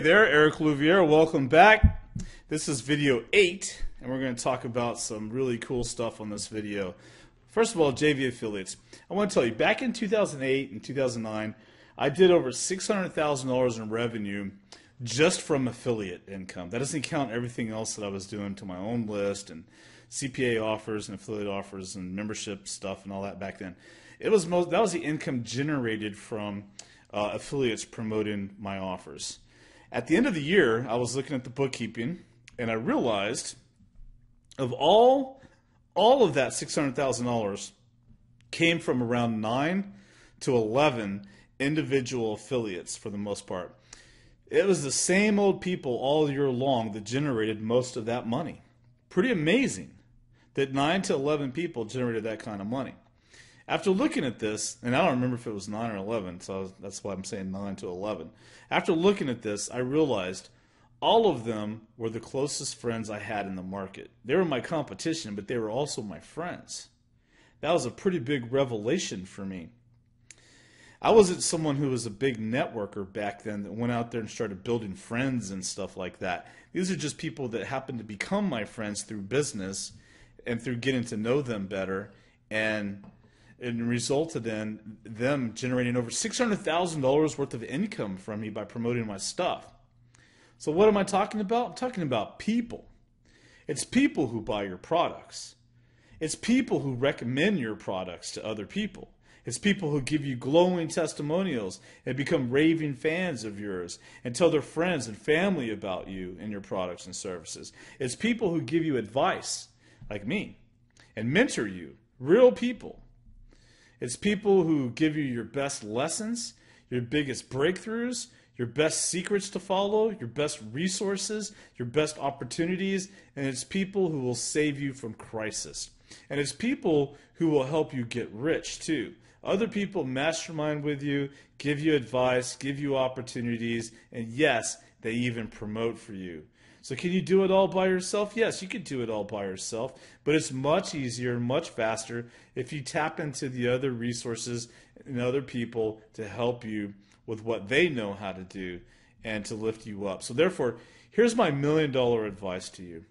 Hey there, Eric Louvier. Welcome back. This is video 8, and we're going to talk about some really cool stuff on this video. First of all, JV affiliates. I want to tell you, back in 2008 and 2009, I did over $600,000 in revenue just from affiliate income. That doesn't count everything else that I was doing to my own list and CPA offers and affiliate offers and membership stuff and all that back then. That was the income generated from affiliates promoting my offers. At the end of the year, I was looking at the bookkeeping, and I realized of all of that $600,000 came from around 9 to 11 individual affiliates for the most part. It was the same old people all year long that generated most of that money. Pretty amazing that 9 to 11 people generated that kind of money. After looking at this, and I don't remember if it was 9 or 11, so that's why I'm saying 9 to 11. After looking at this, I realized all of them were the closest friends I had in the market. They were my competition, but they were also my friends. That was a pretty big revelation for me. I wasn't someone who was a big networker back then that went out there and started building friends and stuff like that. These are just people that happened to become my friends through business and through getting to know them better, and it resulted in them generating over $600,000 worth of income from me by promoting my stuff. So what am I talking about? I'm talking about people. It's people who buy your products. It's people who recommend your products to other people. It's people who give you glowing testimonials and become raving fans of yours and tell their friends and family about you and your products and services. It's people who give you advice, like me, and mentor you, real people. It's people who give you your best lessons, your biggest breakthroughs, your best secrets to follow, your best resources, your best opportunities, and it's people who will save you from crisis. And it's people who will help you get rich too. Other people mastermind with you, give you advice, give you opportunities, and yes, they even promote for you. So can you do it all by yourself? Yes, you can do it all by yourself, but it's much easier and much faster if you tap into the other resources and other people to help you with what they know how to do and to lift you up. So therefore, here's my $1 million advice to you.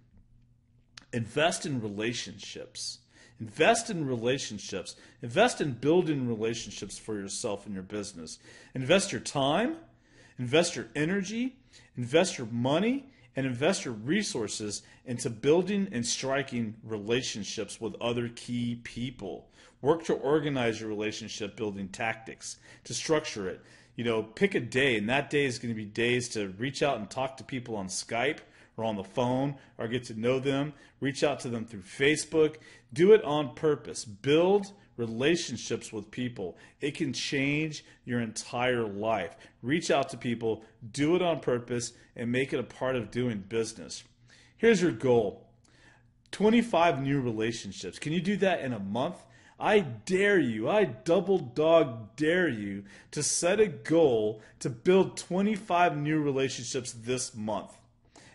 Invest in relationships. Invest in relationships. Invest in building relationships for yourself and your business. Invest your time, invest your energy, invest your money, and invest your resources into building and striking relationships with other key people. Work to organize your relationship building tactics, to structure it. You know, pick a day, and that day is going to be days to reach out and talk to people on Skype or on the phone or get to know them. Reach out to them through Facebook. Do it on purpose. Build relationships with people. It can change your entire life. Reach out to people, do it on purpose, and make it a part of doing business. Here's your goal. 25 new relationships. Can you do that in a month? I dare you, I double dog dare you to set a goal to build 25 new relationships this month.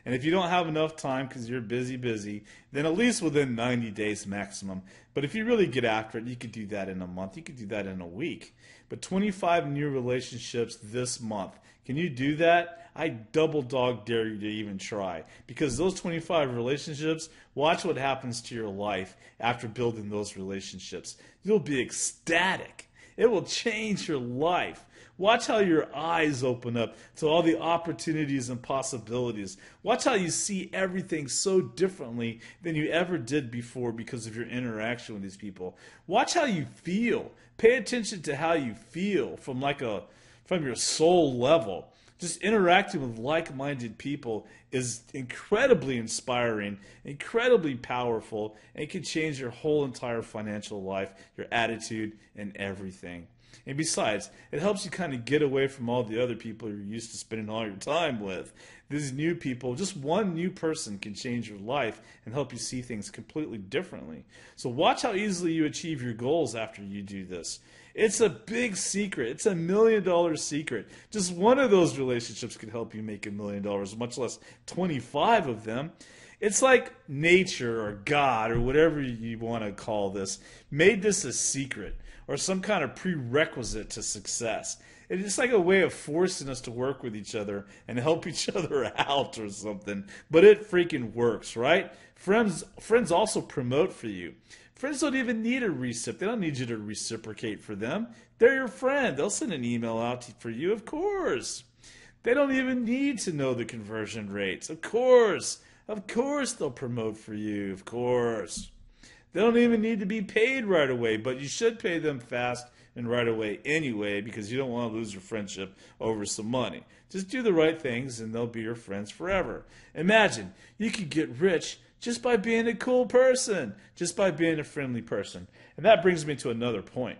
And if you don't have enough time because you're busy, then at least within 90 days maximum. But if you really get after it, you could do that in a month. You could do that in a week. But 25 new relationships this month. Can you do that? I double dog dare you to even try. Because those 25 relationships, watch what happens to your life after building those relationships. You'll be ecstatic. It will change your life. Watch how your eyes open up to all the opportunities and possibilities. Watch how you see everything so differently than you ever did before because of your interaction with these people. Watch how you feel. Pay attention to how you feel from your soul level. Just interacting with like-minded people is incredibly inspiring, incredibly powerful, and it can change your whole entire financial life, your attitude, and everything. And besides, it helps you kind of get away from all the other people you're used to spending all your time with. These new people, just one new person can change your life and help you see things completely differently. So watch how easily you achieve your goals after you do this. It's a big secret. It's $1 million secret. Just one of those relationships could help you make $1 million, much less 25 of them. It's like nature or God or whatever you want to call this made this a secret or some kind of prerequisite to success. It's like a way of forcing us to work with each other and help each other out or something. But it freaking works, right? Friends also promote for you. Friends don't even need a recip. They don't need you to reciprocate for them. They're your friend. They'll send an email out for you, of course. They don't even need to know the conversion rates. Of course. Of course they'll promote for you. Of course. They don't even need to be paid right away, but you should pay them fast and right away anyway, because you don't want to lose your friendship over some money. Just do the right things and they'll be your friends forever. Imagine, you could get rich just by being a cool person, just by being a friendly person. And that brings me to another point.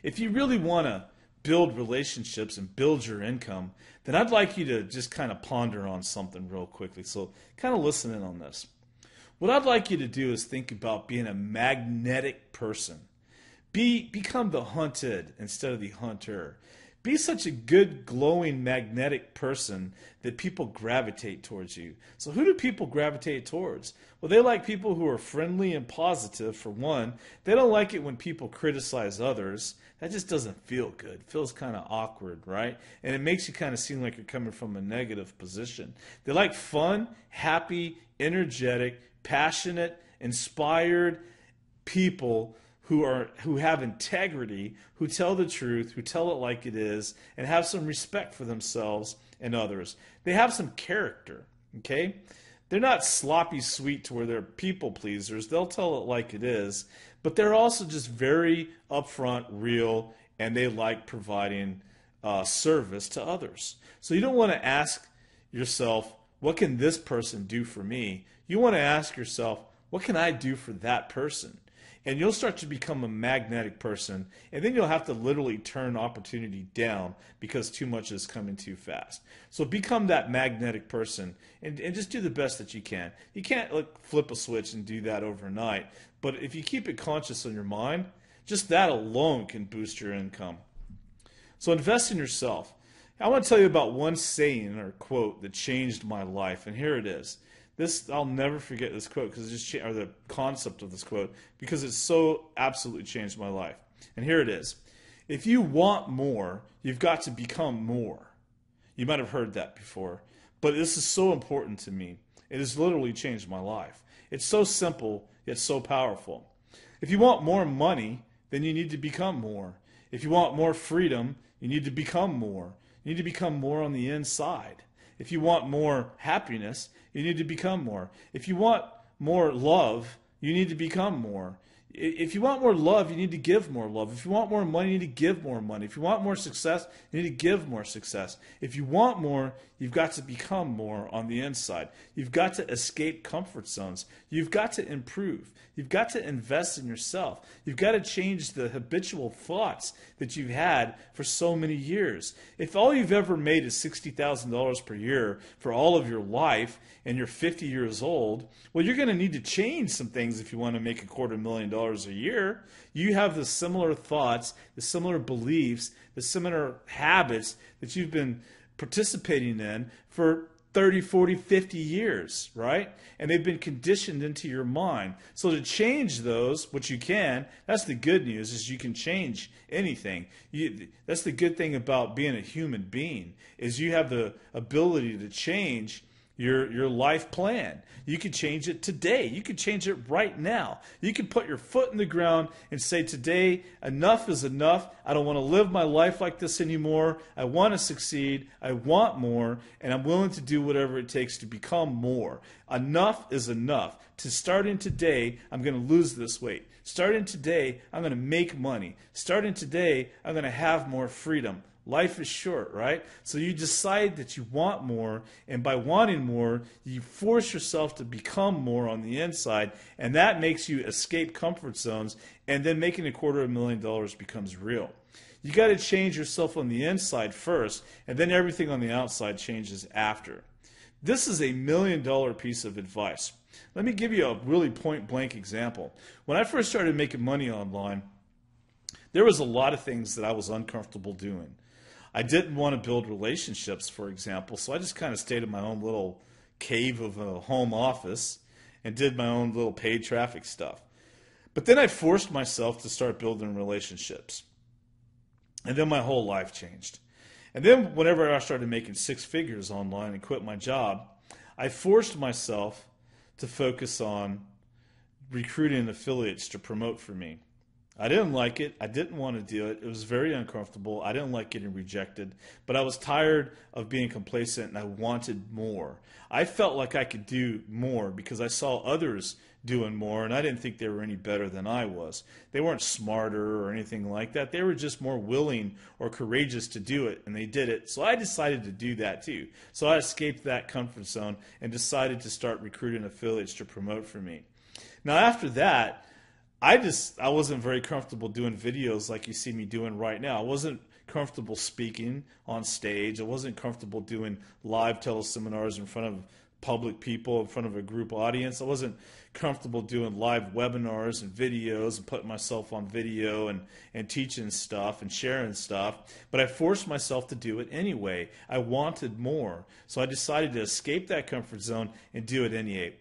If you really want to build relationships and build your income, then I'd like you to just kind of ponder on something real quickly. So kind of listen in on this. What I'd like you to do is think about being a magnetic person. Become the hunted instead of the hunter. Be such a good, glowing, magnetic person that people gravitate towards you. So who do people gravitate towards? Well, they like people who are friendly and positive, for one. They don't like it when people criticize others. That just doesn't feel good. It feels kind of awkward, right? And it makes you kind of seem like you're coming from a negative position. They like fun, happy, energetic, passionate, inspired people who have integrity, who tell the truth, who tell it like it is, and have some respect for themselves and others. They have some character, okay? They're not sloppy sweet to where they're people pleasers. They'll tell it like it is, but they're also just very upfront, real, and they like providing service to others. So you don't want to ask yourself, what can this person do for me? You want to ask yourself, what can I do for that person? And you'll start to become a magnetic person, and then you'll have to literally turn opportunity down because too much is coming too fast. So become that magnetic person and just do the best that you can. You can't flip a switch and do that overnight, but if you keep it conscious in your mind, just that alone can boost your income. So invest in yourself. I want to tell you about one saying or quote that changed my life, and here it is. I'll never forget this quote or the concept of this quote, because it's so absolutely changed my life. And here it is. If you want more, you've got to become more. You might have heard that before, but this is so important to me. It has literally changed my life. It's so simple, yet so powerful. If you want more money, then you need to become more. If you want more freedom, you need to become more. You need to become more on the inside. If you want more happiness, you need to become more. If you want more love, you need to become more. If you want more love, you need to give more love. If you want more money, you need to give more money. If you want more success, you need to give more success. If you want more, you've got to become more on the inside. You've got to escape comfort zones. You've got to improve. You've got to invest in yourself. You've got to change the habitual thoughts that you've had for so many years. If all you've ever made is $60,000 per year for all of your life and you're 50 years old, well, you're going to need to change some things if you want to make $250,000 a year. You have the similar thoughts, the similar beliefs, the similar habits that you've been participating in for 30, 40, 50 years, right? And they've been conditioned into your mind. So to change those, which you can, that's the good news, is you can change anything. That's the good thing about being a human being, is you have the ability to change your life plan. You can change it today. You can change it right now. You can put your foot in the ground and say, today, enough is enough. I don't want to live my life like this anymore. I want to succeed. I want more, and I'm willing to do whatever it takes to become more. Enough is enough. Starting today, I'm going to lose this weight. Starting today, I'm going to make money. Starting today, I'm going to have more freedom. Life is short, right? So you decide that you want more, and by wanting more, you force yourself to become more on the inside, and that makes you escape comfort zones, and then making $250,000 becomes real. You got to change yourself on the inside first, and then everything on the outside changes after. This is a $1 million piece of advice. Let me give you a really point-blank example. When I first started making money online, there was a lot of things that I was uncomfortable doing. I didn't want to build relationships, for example, so I just kind of stayed in my own little cave of a home office and did my own little paid traffic stuff. But then I forced myself to start building relationships. And then my whole life changed. And then whenever I started making six figures online and quit my job, I forced myself to focus on recruiting affiliates to promote for me. I didn't like it. I didn't want to do it. It was very uncomfortable. I didn't like getting rejected, but I was tired of being complacent and I wanted more. I felt like I could do more because I saw others doing more and I didn't think they were any better than I was. They weren't smarter or anything like that. They were just more willing or courageous to do it, and they did it. So I decided to do that too. So I escaped that comfort zone and decided to start recruiting affiliates to promote for me. Now after that, I wasn't very comfortable doing videos like you see me doing right now. I wasn't comfortable speaking on stage. I wasn't comfortable doing live teleseminars in front of public people, in front of a group audience. I wasn't comfortable doing live webinars and videos and putting myself on video and teaching stuff and sharing stuff. But I forced myself to do it anyway. I wanted more. So I decided to escape that comfort zone and do it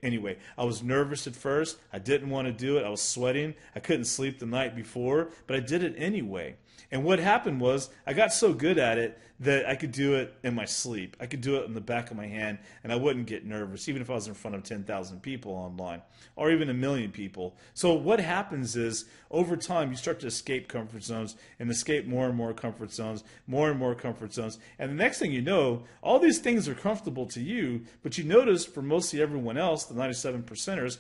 anyway. I was nervous at first. I didn't want to do it. I was sweating. I couldn't sleep the night before, but I did it anyway. And what happened was I got so good at it that I could do it in my sleep. I could do it in the back of my hand, and I wouldn't get nervous, even if I was in front of 10,000 people online or even 1 million people. So what happens is over time you start to escape comfort zones and escape more and more comfort zones, more and more comfort zones. And the next thing you know, all these things are comfortable to you, but you notice for mostly everyone else, the 97%ers,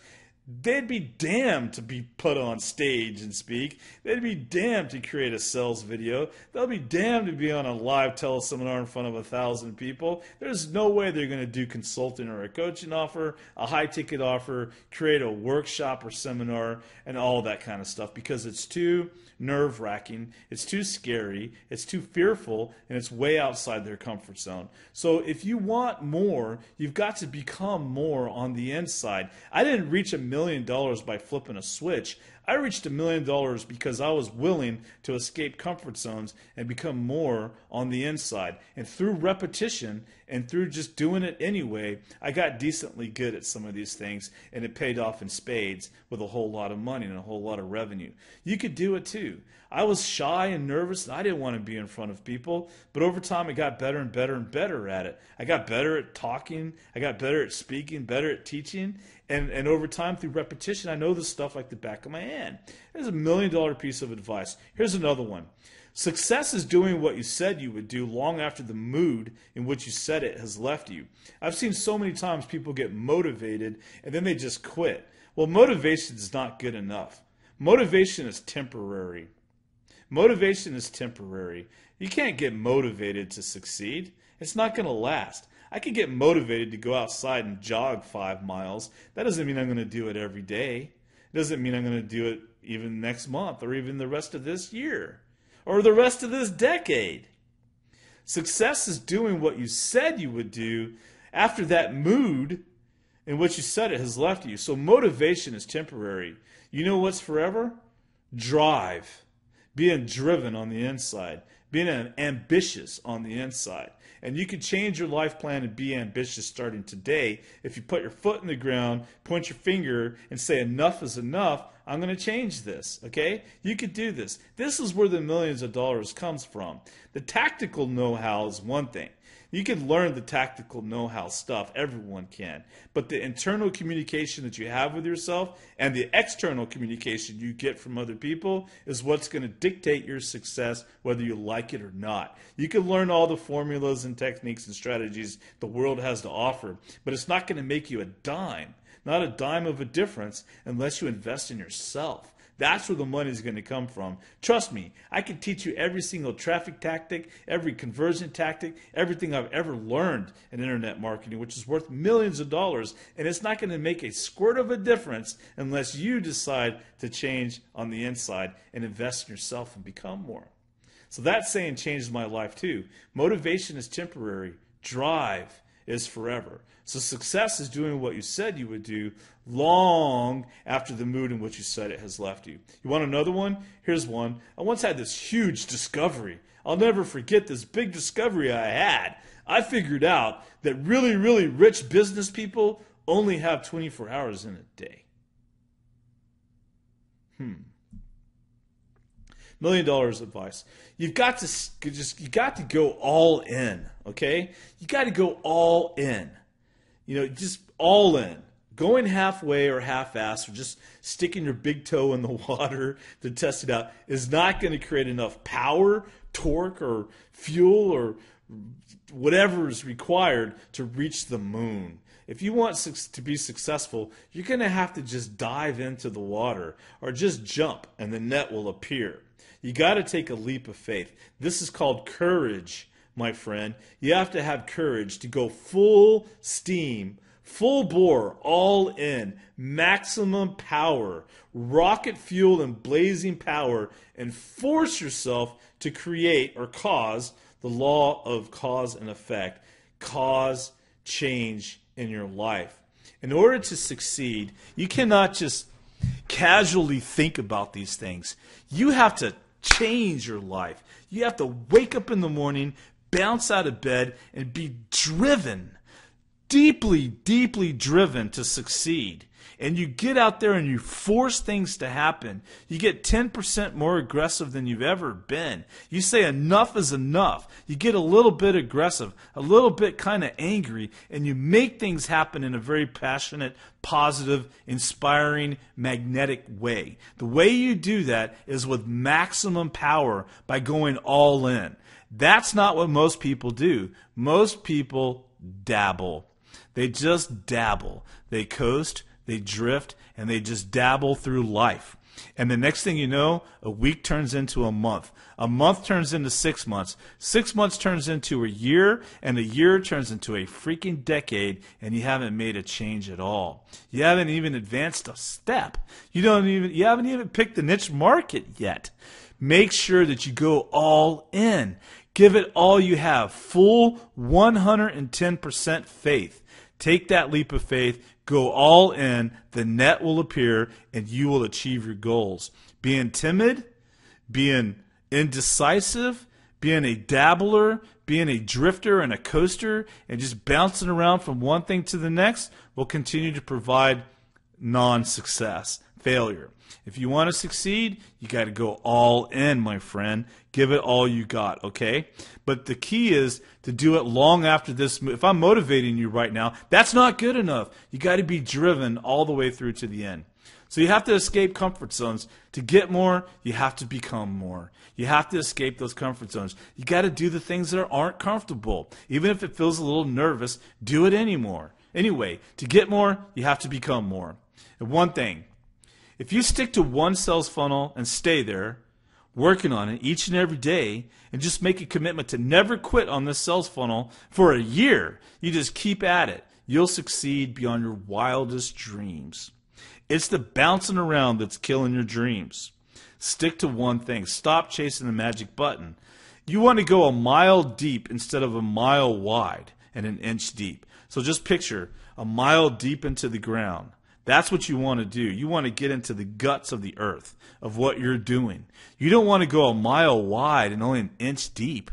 they'd be damned to be put on stage and speak. They'd be damned to create a sales video. They'll be damned to be on a live teleseminar in front of 1,000 people. There's no way they're going to do consulting or a coaching offer, a high-ticket offer, create a workshop or seminar, and all that kind of stuff because it's too nerve-wracking, it's too scary, it's too fearful, and it's way outside their comfort zone. So if you want more, you've got to become more on the inside. I didn't reach $1 million by flipping a switch. I reached $1 million because I was willing to escape comfort zones and become more on the inside. And through repetition and through just doing it anyway, I got decently good at some of these things, and it paid off in spades with a whole lot of money and a whole lot of revenue. You could do it too. I was shy and nervous, and I didn't want to be in front of people, but over time I got better and better and better at it. I got better at talking, I got better at speaking, better at teaching, and over time through repetition I know this stuff like the back of my hand. Here's $1 million piece of advice. Here's another one. Success is doing what you said you would do long after the mood in which you said it has left you. I've seen so many times people get motivated and then they just quit. Well, motivation is not good enough. Motivation is temporary. Motivation is temporary. You can't get motivated to succeed. It's not going to last. I can get motivated to go outside and jog 5 miles. That doesn't mean I'm going to do it every day. It doesn't mean I'm going to do it even next month or even the rest of this year or the rest of this decade. Success is doing what you said you would do after that mood in which you said it has left you. So motivation is temporary. You know what's forever? Drive. Being driven on the inside. Being ambitious on the inside. And you can change your life plan and be ambitious starting today if you put your foot in the ground, point your finger, and say enough is enough. I'm going to change this, okay? You could do this. This is where the millions of dollars comes from. The tactical know-how is one thing. You can learn the tactical know-how stuff. Everyone can. But the internal communication that you have with yourself and the external communication you get from other people is what's going to dictate your success, whether you like it or not. You can learn all the formulas and techniques and strategies the world has to offer, but it's not going to make you a dime, not a dime of a difference, unless you invest in yourself. That's where the money is going to come from. Trust me, I can teach you every single traffic tactic, every conversion tactic, everything I've ever learned in internet marketing, which is worth millions of dollars, and it's not going to make a squirt of a difference unless you decide to change on the inside and invest in yourself and become more. So that saying changed my life too. Motivation is temporary. Drive is forever. So success is doing what you said you would do long after the mood in which you said it has left you. You want another one? Here's one. I once had this huge discovery. I'll never forget this big discovery I had. I figured out that really, really rich business people only have 24 hours in a day. $1 million advice. You got to go all in, okay? You got to go all in. Just all in. Going halfway or half-assed or just sticking your big toe in the water to test it out is not going to create enough power, torque, or fuel, or whatever is required to reach the moon. If you want to be successful, you're going to have to just dive into the water or just jump and the net will appear. You got to take a leap of faith. This is called courage, my friend. You have to have courage to go full steam, full bore, all in, maximum power, rocket fuel and blazing power, and force yourself to create or cause the law of cause and effect. Cause change in your life. In order to succeed, you cannot just casually think about these things. You have to change your life. You have to wake up in the morning, bounce out of bed, and be driven, deeply, deeply driven to succeed. And you get out there and you force things to happen. You get 10% more aggressive than you've ever been. You say enough is enough. You get a little bit aggressive, a little bit kind of angry, and you make things happen in a very passionate, positive, inspiring, magnetic way. The way you do that is with maximum power by going all in. That's not what most people do. Most people dabble. They just dabble. They coast, they drift, and they just dabble through life. And the next thing you know, a week turns into a month. A month turns into 6 months. 6 months turns into a year, and a year turns into a freaking decade, and you haven't made a change at all. You haven't even advanced a step. You haven't even picked the niche market yet. Make sure that you go all in. Give it all you have. Full 110% faith. Take that leap of faith. Go all in, the net will appear, and you will achieve your goals. Being timid, being indecisive, being a dabbler, being a drifter and a coaster, and just bouncing around from one thing to the next will continue to provide non-success, failure. If you want to succeed, you got to go all in, my friend. Give it all you got, okay? But the key is to do it long after this. If I'm motivating you right now, that's not good enough. You got to be driven all the way through to the end. So you have to escape comfort zones. To get more, you have to become more. You have to escape those comfort zones. You got to do the things that aren't comfortable. Even if it feels a little nervous, do it anymore. Anyway, to get more, you have to become more. And one thing, if you stick to one sales funnel and stay there, working on it each and every day, and just make a commitment to never quit on this sales funnel for a year, you just keep at it, you'll succeed beyond your wildest dreams. It's the bouncing around that's killing your dreams. Stick to one thing. Stop chasing the magic button. You want to go a mile deep instead of a mile wide and an inch deep. So just picture a mile deep into the ground. That's what you want to do. You want to get into the guts of the earth, of what you're doing. You don't want to go a mile wide and only an inch deep.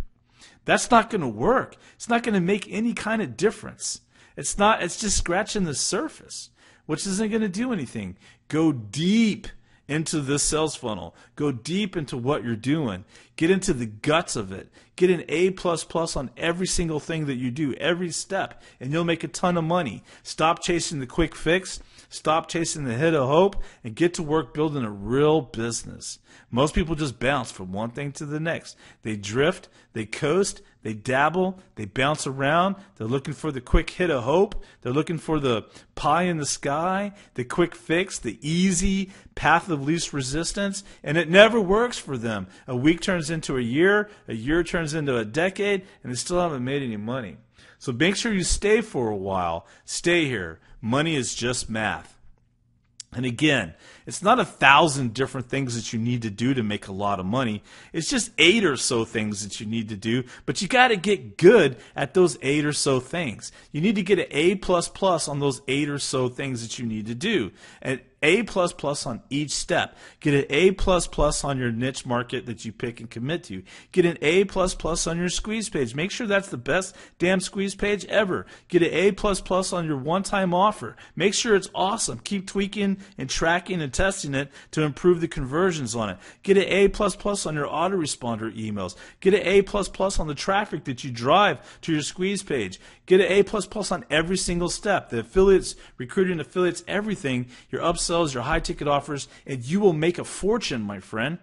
That's not going to work. It's not going to make any kind of difference. It's just scratching the surface, which isn't going to do anything. Go deep into this sales funnel. Go deep into what you're doing. Get into the guts of it. Get an A++ on every single thing that you do, every step, and you'll make a ton of money. Stop chasing the quick fix. Stop chasing the hit of hope and get to work building a real business. Most people just bounce from one thing to the next. They drift, they coast, they dabble, they bounce around. They're looking for the quick hit of hope. They're looking for the pie in the sky, the quick fix, the easy path of least resistance, and it never works for them. A week turns into a year turns into a decade, and they still haven't made any money. So make sure you stay for a while. Stay here. Money is just math. And again, it's not 1,000 different things that you need to do to make a lot of money. It's just 8 or so things that you need to do, but you got to get good at those 8 or so things. You need to get an A++ on those 8 or so things that you need to do. And A++ on each step. Get an A++ on your niche market that you pick and commit to. Get an A++ on your squeeze page. Make sure that's the best damn squeeze page ever. Get an A++ on your one-time offer. Make sure it's awesome. Keep tweaking and tracking and testing it to improve the conversions on it. Get an A++ on your autoresponder emails. Get an A++ on the traffic that you drive to your squeeze page. Get an A++ on every single step. The affiliates, recruiting affiliates, everything, your upsells, your high-ticket offers, and you will make a fortune, my friend.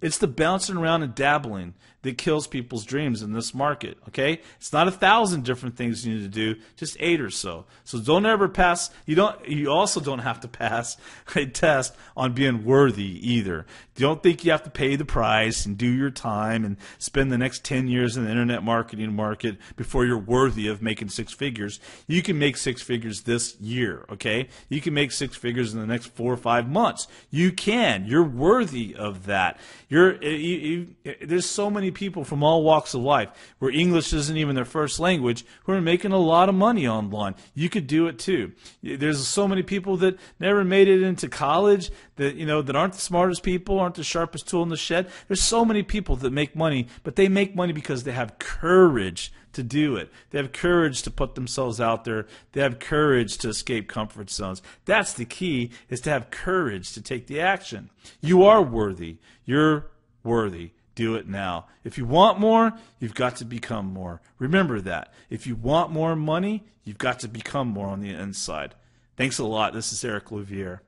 It's the bouncing around and dabbling that kills people's dreams in this market, okay? It's not 1,000 different things you need to do, just 8 or so. So don't ever pass, you also don't have to pass a test on being worthy either. Don't think you have to pay the price and do your time and spend the next 10 years in the internet marketing market before you're worthy of making 6 figures. You can make 6 figures this year, okay? You can make 6 figures in the next 4 or 5 months. You can. You're worthy of that. There's so many people from all walks of life where English isn't even their first language who are making a lot of money online. You could do it too. There's so many people that never made it into college that that aren't the smartest people, aren't the sharpest tool in the shed. There's so many people that make money, but they make money because they have courage to do it. They have courage to put themselves out there. They have courage to escape comfort zones. That's the key, is to have courage to take the action. You are worthy. You're worthy. Do it now. If you want more, you've got to become more. Remember that. If you want more money, you've got to become more on the inside. Thanks a lot. This is Eric Louvier.